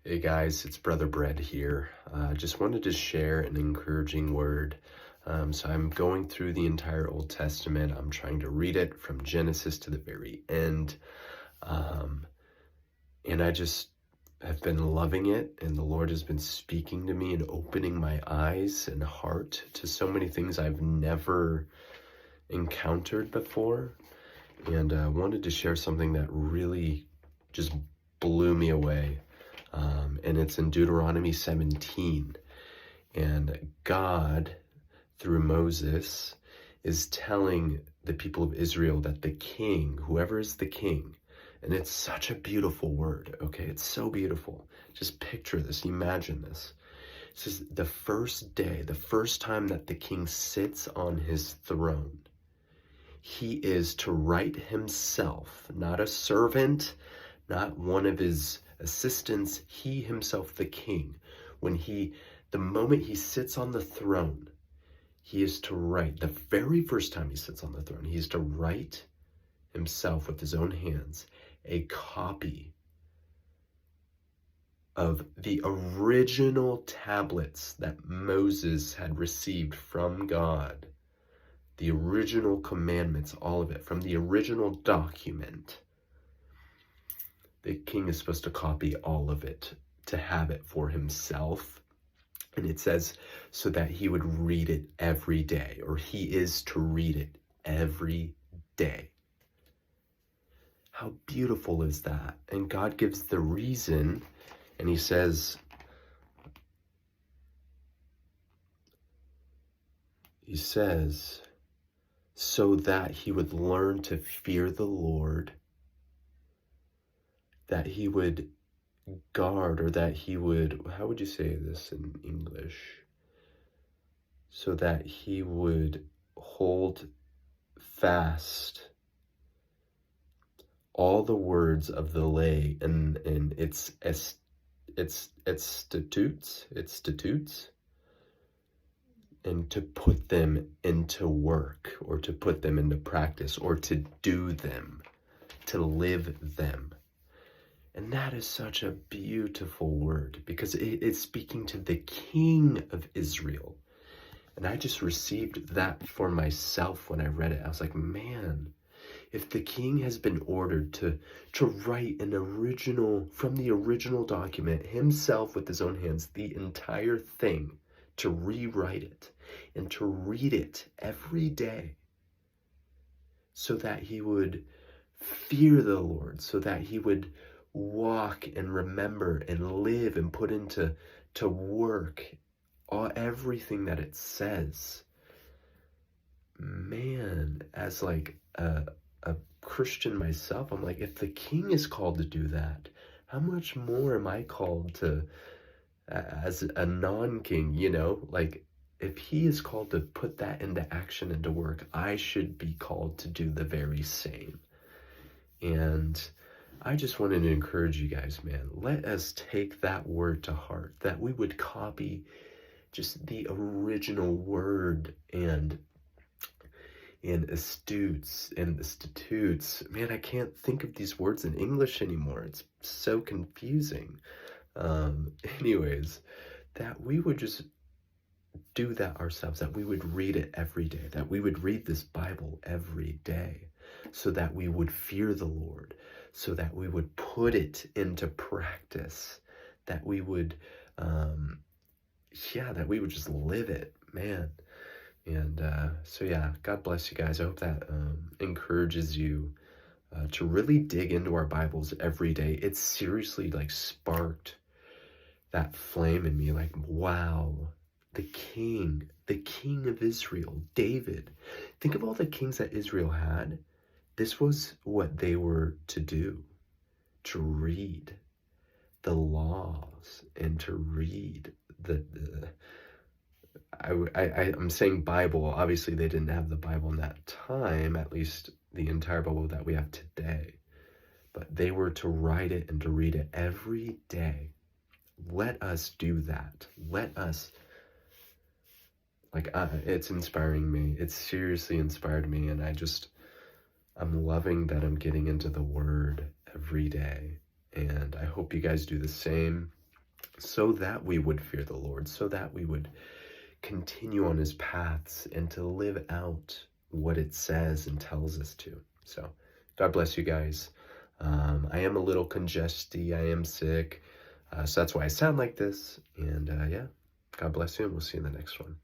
Hey guys, it's Brother Bread here. Just wanted to share an encouraging word. So I'm going through the entire Old Testament. I'm trying to read it from Genesis to the very end. Um, and I just have been loving it, and the Lord has been speaking to me and opening my eyes and heart to so many things I've never encountered before. And I wanted to share something that really just blew me away. And it's in Deuteronomy 17. And God, through Moses, is telling the people of Israel that the king, whoever is the king, and it's such a beautiful word, okay? It's so beautiful. Just picture this, imagine this. It says the first day, the first time that the king sits on his throne, he is to write himself, not a servant, not one of his assistants, he himself, the king. The moment he sits on the throne, he is to write, the very first time he sits on the throne, he is to write himself with his own hands a copy of the original tablets that Moses had received from God. The original commandments, all of it, from the original document. The king is supposed to copy all of it, to have it for himself. And it says, so that he would read it every day, or he is to read it every day. How beautiful is that? And God gives the reason, and he says, so that he would learn to fear the Lord, that he would guard, or that he would, how would you say this in English? So that he would hold fast all the words of the lay and its statutes, and to put them into work, or to put them into practice, or to do them, to live them. And that is such a beautiful word, because it is speaking to the King of Israel. And I just received that for myself when I read it. I was like, man, if the king has been ordered to write an original, from the original document, himself with his own hands, the entire thing, to rewrite it and to read it every day, so that he would fear the Lord, so that he would walk and remember and live and put into work everything that it says. Man, as like a Christian myself, I'm like, if the king is called to do that, how much more am I called to, as a non-king, like, if he is called to put that into action, into work, I should be called to do the very same. And I just wanted to encourage you guys, man, let us take that word to heart, that we would copy just the original word and astutes and institutes. Man, I can't think of these words in English anymore. It's so confusing. Anyways, that we would just do that ourselves, that we would read it every day, that we would read this Bible every day, so that we would fear the Lord, so that we would put it into practice, that we would, that we would just live it, man. And so yeah, God bless you guys. I hope that encourages you to really dig into our Bibles every day. It's seriously like sparked that flame in me, like, wow, the king of Israel, David. Think of all the kings that Israel had. This was what they were to do, to read the laws and to read I'm saying Bible. Obviously, they didn't have the Bible in that time, at least the entire Bible that we have today. But they were to write it and to read it every day. Let us do that. Let us, it's inspiring me. It's seriously inspired me, and I'm loving that I'm getting into the Word every day. And I hope you guys do the same. so that we would fear the Lord, so that we would continue on his paths and to live out what it says and tells us to. So God bless you guys. I am a little congested. I am sick. So that's why I sound like this. And yeah, God bless you, and we'll see you in the next one.